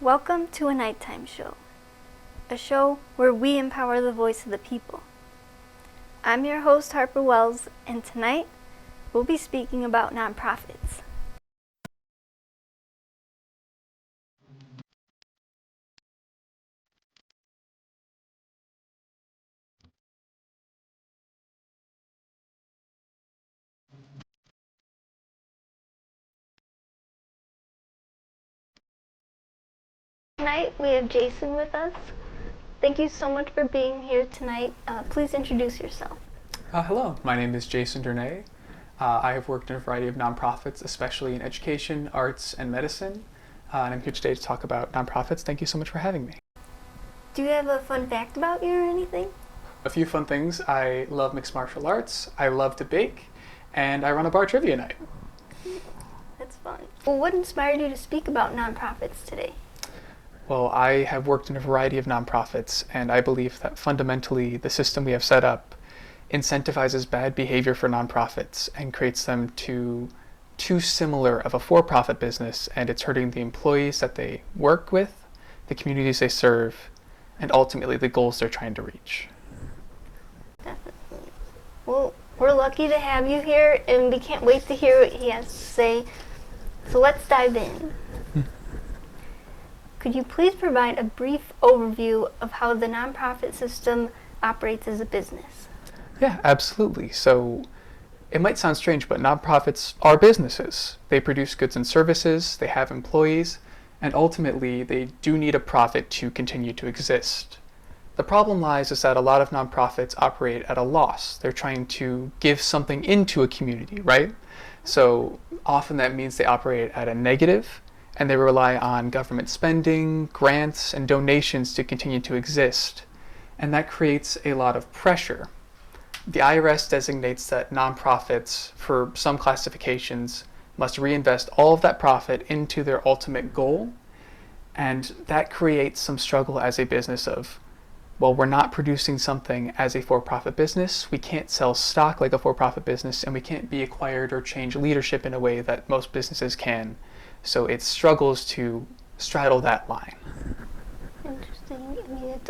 Welcome to a nighttime show, a show where we empower the voice of the people. I'm your host, Harper Wells, and tonight we'll be speaking about nonprofits. Tonight we have Jason with us. Thank you so much for being here tonight. Please introduce yourself. Hello, my name is Jason Dernay. I have worked in a variety of nonprofits, especially in education, arts, and medicine. And I'm here today to talk about nonprofits. Thank you so much for having me. Do you have a fun fact about you or anything? A few fun things. I love mixed martial arts, I love to bake, and I run a bar trivia night. That's fun. Well, what inspired you to speak about nonprofits today? Well, I have worked in a variety of nonprofits, and I believe that fundamentally the system we have set up incentivizes bad behavior for nonprofits and creates them too similar of a for-profit business, and it's hurting the employees that they work with, the communities they serve, and ultimately the goals they're trying to reach. Definitely. Well, we're lucky to have you here, and we can't wait to hear what he has to say. So let's dive in. Could you please provide a brief overview of how the nonprofit system operates as a business? Yeah, absolutely. So it might sound strange, but nonprofits are businesses. They produce goods and services, they have employees, and ultimately they do need a profit to continue to exist. The problem lies is that a lot of nonprofits operate at a loss. They're trying to give something into a community, right? So often that means they operate at a negative, and they rely on government spending, grants, and donations to continue to exist. And that creates a lot of pressure. The IRS designates that nonprofits, for some classifications, must reinvest all of that profit into their ultimate goal. And that creates some struggle as a business of, well, we're not producing something as a for-profit business, we can't sell stock like a for-profit business, and we can't be acquired or change leadership in a way that most businesses can. So it struggles to straddle that line. Interesting. I mean, it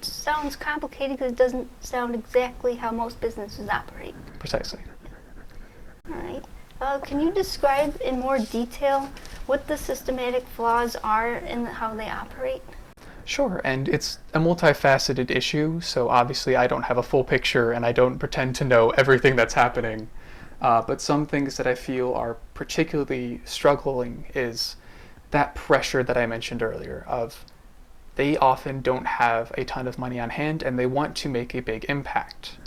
sounds complicated because it doesn't sound exactly how most businesses operate. Precisely. All right. Can you describe in more detail what the systematic flaws are and how they operate? Sure, and it's a multifaceted issue, so obviously I don't have a full picture and I don't pretend to know everything that's happening. But some things that I feel are particularly struggling is that pressure that I mentioned earlier of they often don't have a ton of money on hand and they want to make a big impact.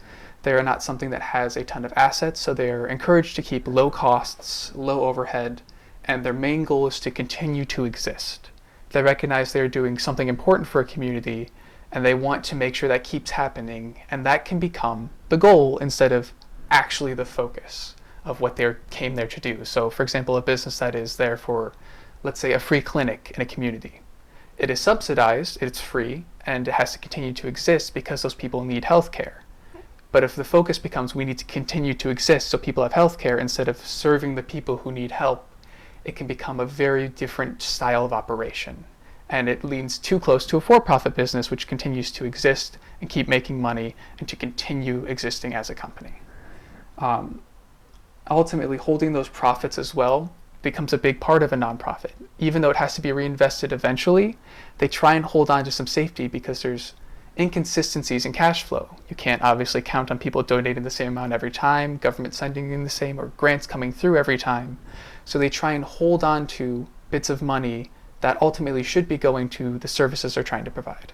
They are not something that has a ton of assets, so they are encouraged to keep low costs, low overhead, and their main goal is to continue to exist. They recognize they're doing something important for a community and they want to make sure that keeps happening, and that can become the goal instead of actually the focus of what they came there to do. So for example, a business that is there for, let's say, a free clinic in a community. It is subsidized, it's free, and it has to continue to exist because those people need health care. But if the focus becomes we need to continue to exist so people have health care instead of serving the people who need help, it can become a very different style of operation. And it leans too close to a for-profit business which continues to exist and keep making money and to continue existing as a company. Ultimately, holding those profits as well becomes a big part of a nonprofit. Even though it has to be reinvested eventually, they try and hold on to some safety because there's inconsistencies in cash flow. You can't obviously count on people donating the same amount every time, government sending in the same, or grants coming through every time. So they try and hold on to bits of money that ultimately should be going to the services they're trying to provide.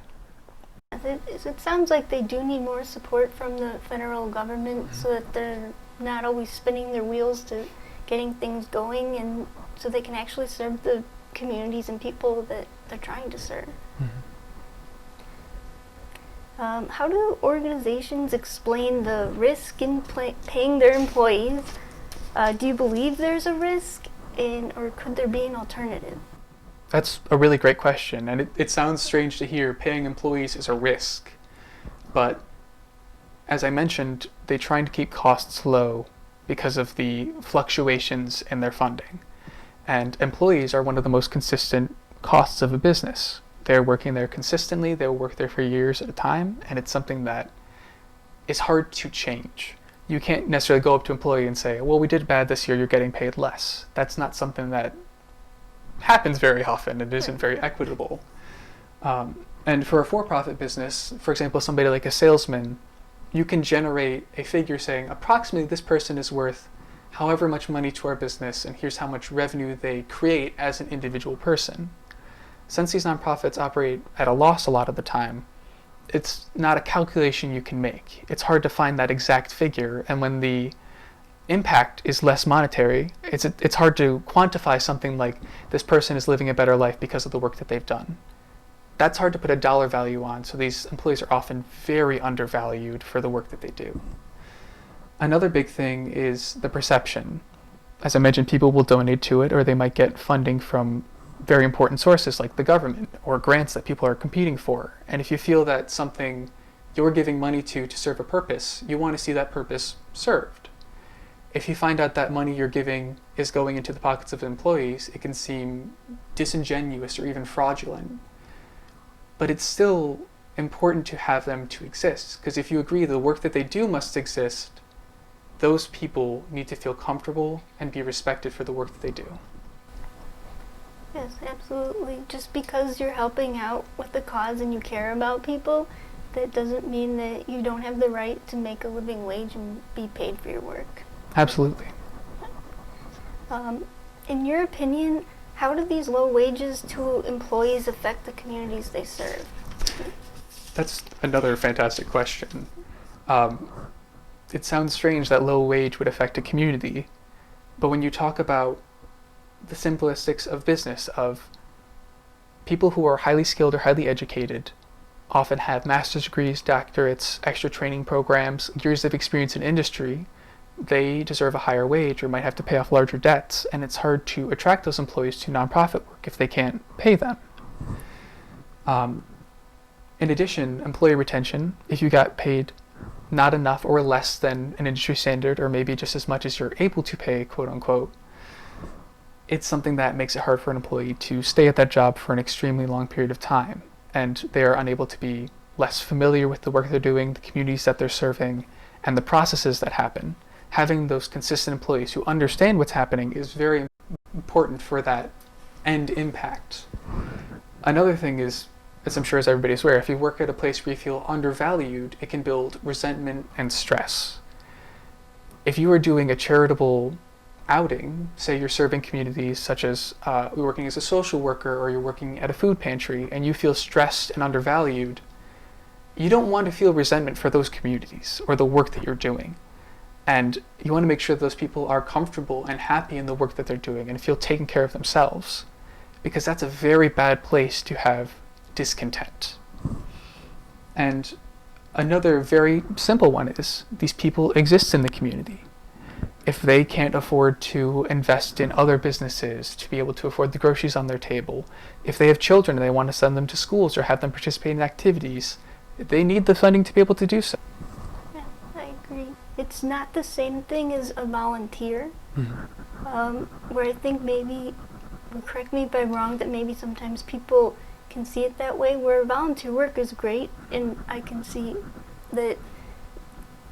It sounds like they do need more support from the federal government so that they're not always spinning their wheels to getting things going, and so they can actually serve the communities and people that they're trying to serve. How do organizations explain the risk in paying their employees? Do you believe there's a risk, or could there be an alternative? That's a really great question, and it sounds strange to hear paying employees is a risk, but as I mentioned, they're trying to keep costs low because of the fluctuations in their funding. And employees are one of the most consistent costs of a business. They're working there consistently, they'll work there for years at a time, and it's something that is hard to change. You can't necessarily go up to an employee and say, well, we did bad this year, you're getting paid less. That's not something that happens very often. It isn't very equitable. And for a for-profit business, for example, somebody like a salesman, you can generate a figure saying approximately this person is worth however much money to our business, and here's how much revenue they create as an individual person. Since these nonprofits operate at a loss a lot of the time, it's not a calculation you can make. It's hard to find that exact figure, and when the impact is less monetary, it's hard to quantify something like this person is living a better life because of the work that they've done. That's hard to put a dollar value on, so these employees are often very undervalued for the work that they do. Another big thing is the perception. As I mentioned, people will donate to it, or they might get funding from very important sources like the government or grants that people are competing for. And if you feel that something you're giving money to serve a purpose, you want to see that purpose served. If you find out that money you're giving is going into the pockets of employees, it can seem disingenuous or even fraudulent. But it's still important to have them to exist, because if you agree the work that they do must exist, those people need to feel comfortable and be respected for the work that they do. Yes, absolutely. Just because you're helping out with the cause and you care about people, that doesn't mean that you don't have the right to make a living wage and be paid for your work. Absolutely. In your opinion, how do these low wages to employees affect the communities they serve? That's another fantastic question. It sounds strange that low wage would affect a community, but when you talk about the simplistics of business, of people who are highly skilled or highly educated, often have master's degrees, doctorates, extra training programs, years of experience in industry, they deserve a higher wage or might have to pay off larger debts, and it's hard to attract those employees to nonprofit work if they can't pay them. In addition, employee retention, if you got paid not enough or less than an industry standard, or maybe just as much as you're able to pay, quote unquote, it's something that makes it hard for an employee to stay at that job for an extremely long period of time, and they're unable to be less familiar with the work they're doing, the communities that they're serving, and the processes that happen. Having those consistent employees who understand what's happening is very important for that end impact. Another thing is, as I'm sure as everybody's aware, if you work at a place where you feel undervalued, it can build resentment and stress. If you are doing a charitable outing, say you're serving communities such as you're working as a social worker or you're working at a food pantry, and you feel stressed and undervalued, you don't want to feel resentment for those communities or the work that you're doing. And you want to make sure those people are comfortable and happy in the work that they're doing and feel taken care of themselves, because that's a very bad place to have discontent. And another very simple one is these people exist in the community. If they can't afford to invest in other businesses to be able to afford the groceries on their table, if they have children and they want to send them to schools or have them participate in activities, they need the funding to be able to do so. Yeah, I agree. It's not the same thing as a volunteer, where I think maybe, correct me if I'm wrong, that maybe sometimes people can see it that way, where volunteer work is great, and I can see that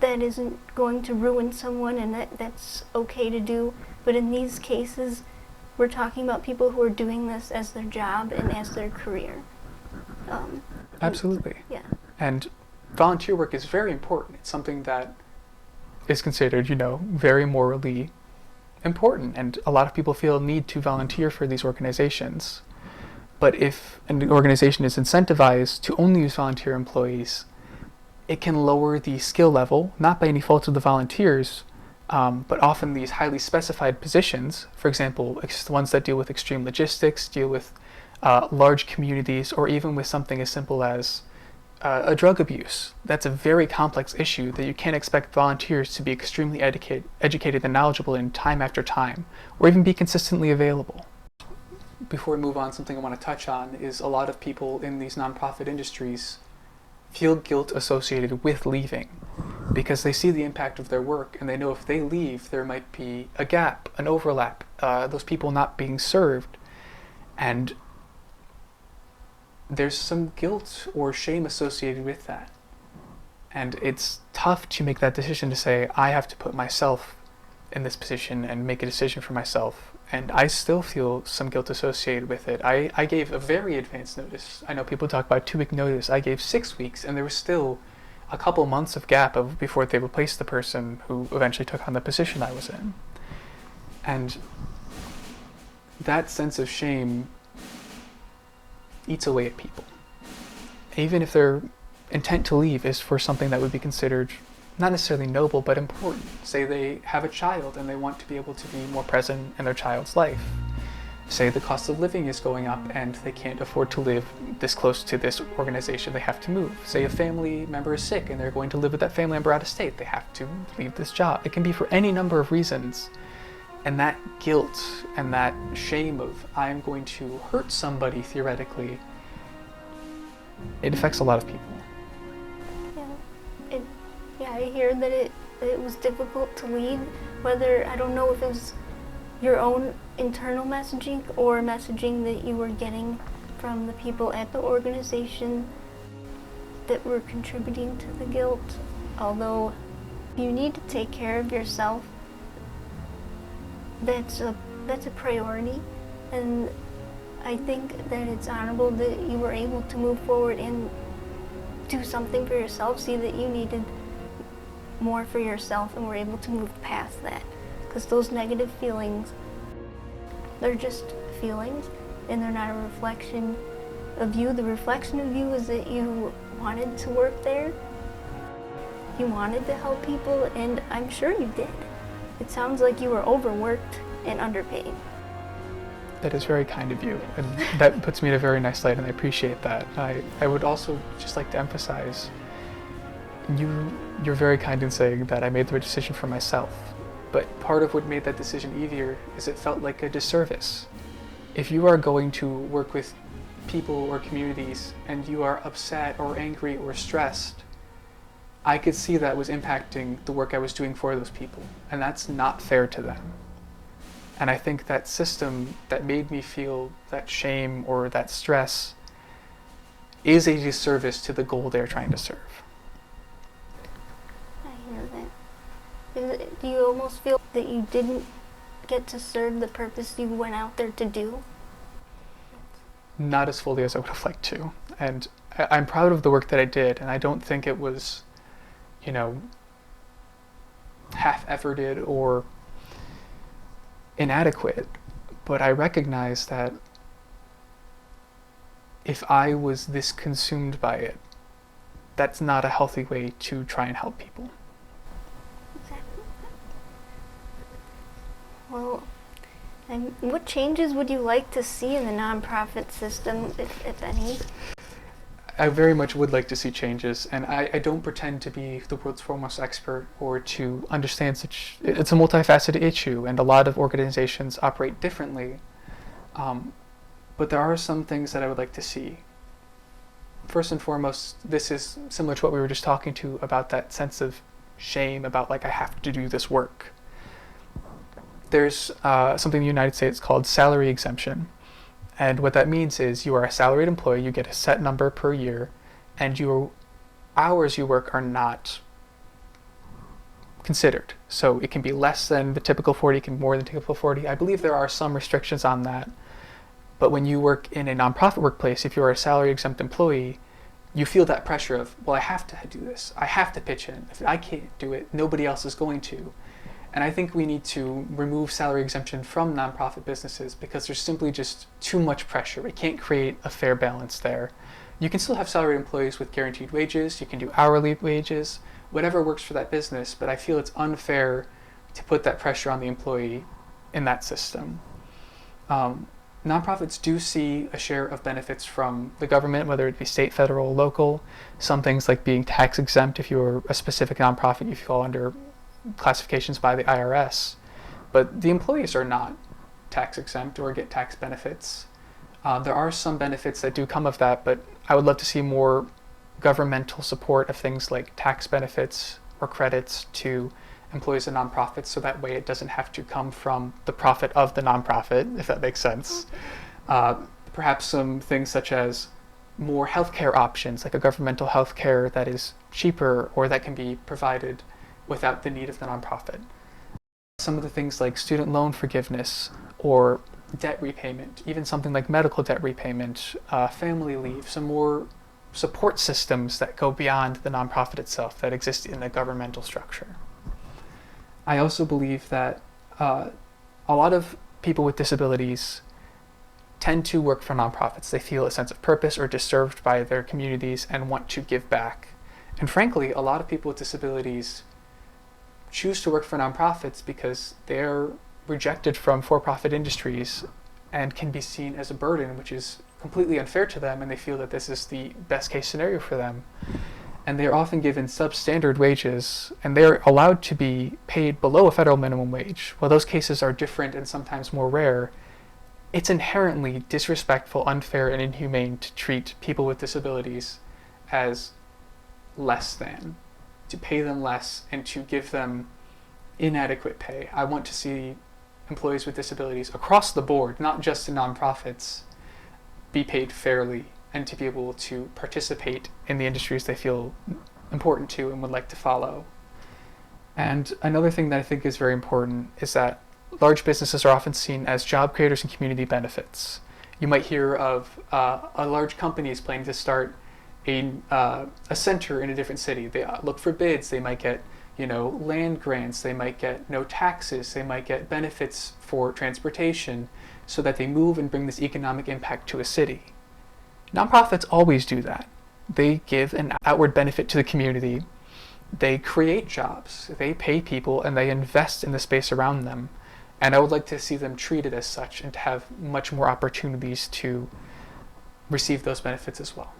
that isn't going to ruin someone and that's okay to do. But in these cases, we're talking about people who are doing this as their job and as their career. Absolutely. Yeah. And volunteer work is very important. It's something that is considered, very morally important, and a lot of people feel a need to volunteer for these organizations. But if an organization is incentivized to only use volunteer employees, it can lower the skill level, not by any fault of the volunteers, but often these highly specified positions, for example, ones that deal with extreme logistics, deal with large communities, or even with something as simple as a drug abuse. That's a very complex issue that you can't expect volunteers to be extremely educated and knowledgeable in time after time, or even be consistently available. Before we move on, something I want to touch on is a lot of people in these nonprofit industries feel guilt associated with leaving because they see the impact of their work and they know if they leave there might be a gap, an overlap, those people not being served. And there's some guilt or shame associated with that. And it's tough to make that decision to say, I have to put myself in this position and make a decision for myself. And I still feel some guilt associated with it. I gave a very advanced notice. I know people talk about 2-week notice. I gave 6 weeks, and there was still a couple months of gap before they replaced the person who eventually took on the position I was in. And that sense of shame eats away at people. Even if their intent to leave is for something that would be considered not necessarily noble, but important. Say they have a child and they want to be able to be more present in their child's life. Say the cost of living is going up and they can't afford to live this close to this organization, they have to move. Say a family member is sick and they're going to live with that family member out of state, they have to leave this job. It can be for any number of reasons. And that guilt and that shame of, I'm going to hurt somebody theoretically, it affects a lot of people. Yeah, I hear that it was difficult to lead, whether, I don't know if it was your own internal messaging or messaging that you were getting from the people at the organization that were contributing to the guilt. Although you need to take care of yourself, that's a priority, and I think that it's honorable that you were able to move forward and do something for yourself, see that you needed more for yourself and were able to move past that. Because those negative feelings, they're just feelings and they're not a reflection of you. The reflection of you is that you wanted to work there, you wanted to help people, and I'm sure you did. It sounds like you were overworked and underpaid. That is very kind of you, and that puts me in a very nice light, and I appreciate that. I would also just like to emphasize, you're very kind in saying that I made the decision for myself, but part of what made that decision easier is it felt like a disservice. If you are going to work with people or communities and you are upset or angry or stressed, I could see that was impacting the work I was doing for those people, and that's not fair to them. And I think that system that made me feel that shame or that stress is a disservice to the goal they're trying to serve. I hear that. Do you almost feel that you didn't get to serve the purpose you went out there to do? Not as fully as I would have liked to. And I'm proud of the work that I did, and I don't think it was, half-efforted or inadequate, but I recognize that if I was this consumed by it, that's not a healthy way to try and help people. Exactly. Well, and what changes would you like to see in the nonprofit system, if any? I very much would like to see changes, and I don't pretend to be the world's foremost expert or to understand it's a multifaceted issue, and a lot of organizations operate differently. But there are some things that I would like to see. First and foremost, this is similar to what we were just talking to about that sense of shame about I have to do this work. There's something in the United States called salary exemption. And what that means is you are a salaried employee, you get a set number per year, and your hours you work are not considered. So it can be less than the typical 40, it can be more than typical 40. I believe there are some restrictions on that. But when you work in a nonprofit workplace, if you're a salary exempt employee, you feel that pressure of, well, I have to do this. I have to pitch in. If I can't do it, nobody else is going to. And I think we need to remove salary exemption from nonprofit businesses because there's simply just too much pressure. We can't create a fair balance there. You can still have salaried employees with guaranteed wages, you can do hourly wages, whatever works for that business, but I feel it's unfair to put that pressure on the employee in that system. Nonprofits do see a share of benefits from the government, whether it be state, federal, local. Some things like being tax exempt if you're a specific nonprofit, you fall under classifications by the IRS, but the employees are not tax exempt or get tax benefits. There are some benefits that do come of that, but I would love to see more governmental support of things like tax benefits or credits to employees of nonprofits, so that way it doesn't have to come from the profit of the nonprofit, if that makes sense. Perhaps some things such as more healthcare options, like a governmental healthcare that is cheaper or that can be provided without the need of the nonprofit. Some of the things like student loan forgiveness or debt repayment, even something like medical debt repayment, family leave, some more support systems that go beyond the nonprofit itself that exist in the governmental structure. I also believe that a lot of people with disabilities tend to work for nonprofits. They feel a sense of purpose or disturbed by their communities and want to give back. And frankly, a lot of people with disabilities choose to work for nonprofits because they're rejected from for-profit industries and can be seen as a burden, which is completely unfair to them, and they feel that this is the best case scenario for them. And they're often given substandard wages, and they're allowed to be paid below a federal minimum wage. While those cases are different and sometimes more rare, it's inherently disrespectful, unfair, and inhumane to treat people with disabilities as less than, to pay them less and to give them inadequate pay. I want to see employees with disabilities across the board, not just in nonprofits, be paid fairly and to be able to participate in the industries they feel important to and would like to follow. And another thing that I think is very important is that large businesses are often seen as job creators and community benefits. You might hear of a large company is planning to start a center in a different city. They look for bids. They might get, land grants. They might get no taxes. They might get benefits for transportation so that they move and bring this economic impact to a city. Nonprofits always do that. They give an outward benefit to the community. They create jobs. They pay people and they invest in the space around them. And I would like to see them treated as such and to have much more opportunities to receive those benefits as well.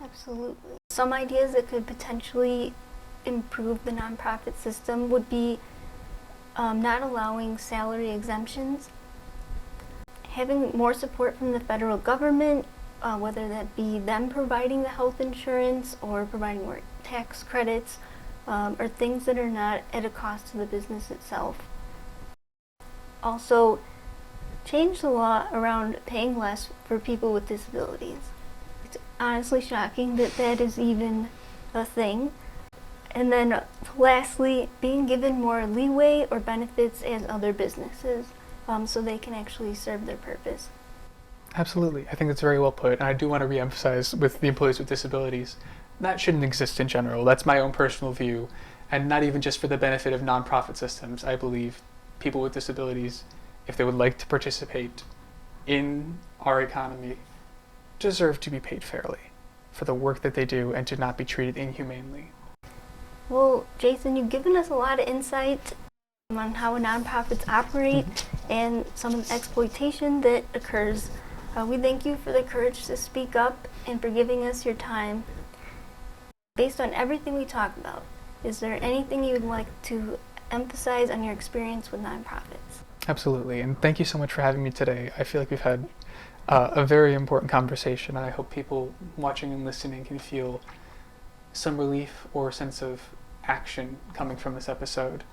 Absolutely. Some ideas that could potentially improve the nonprofit system would be not allowing salary exemptions, having more support from the federal government, whether that be them providing the health insurance or providing more tax credits, or things that are not at a cost to the business itself. Also, change the law around paying less for people with disabilities. It's honestly shocking that that is even a thing. And then lastly, being given more leeway or benefits as other businesses, so they can actually serve their purpose. Absolutely. I think that's very well put. And I do want to reemphasize with the employees with disabilities, that shouldn't exist in general. That's my own personal view. And not even just for the benefit of nonprofit systems. I believe people with disabilities, if they would like to participate in our economy, deserve to be paid fairly for the work that they do and to not be treated inhumanely. Well, Jason, you've given us a lot of insight on how nonprofits operate and some of the exploitation that occurs. We thank you for the courage to speak up and for giving us your time. Based on everything we talked about, is there anything you would like to emphasize on your experience with nonprofits? Absolutely, and thank you so much for having me today. I feel like we've had a very important conversation, and I hope people watching and listening can feel some relief or sense of action coming from this episode.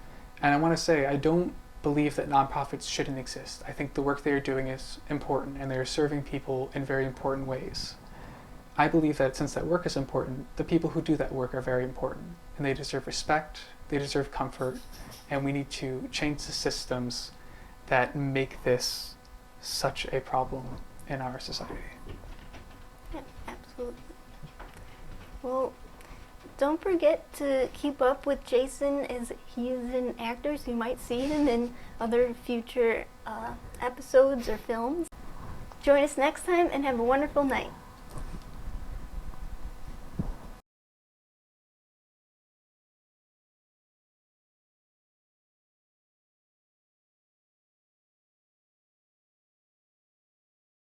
And I want to say, I don't believe that nonprofits shouldn't exist. I think the work they are doing is important, and they are serving people in very important ways. I believe that since that work is important, the people who do that work are very important, and they deserve respect, they deserve comfort, and we need to change the systems that make this such a problem in our society. Yeah, absolutely. Well, don't forget to keep up with Jason as he is an actor, so you might see him in other future episodes or films. Join us next time and have a wonderful night.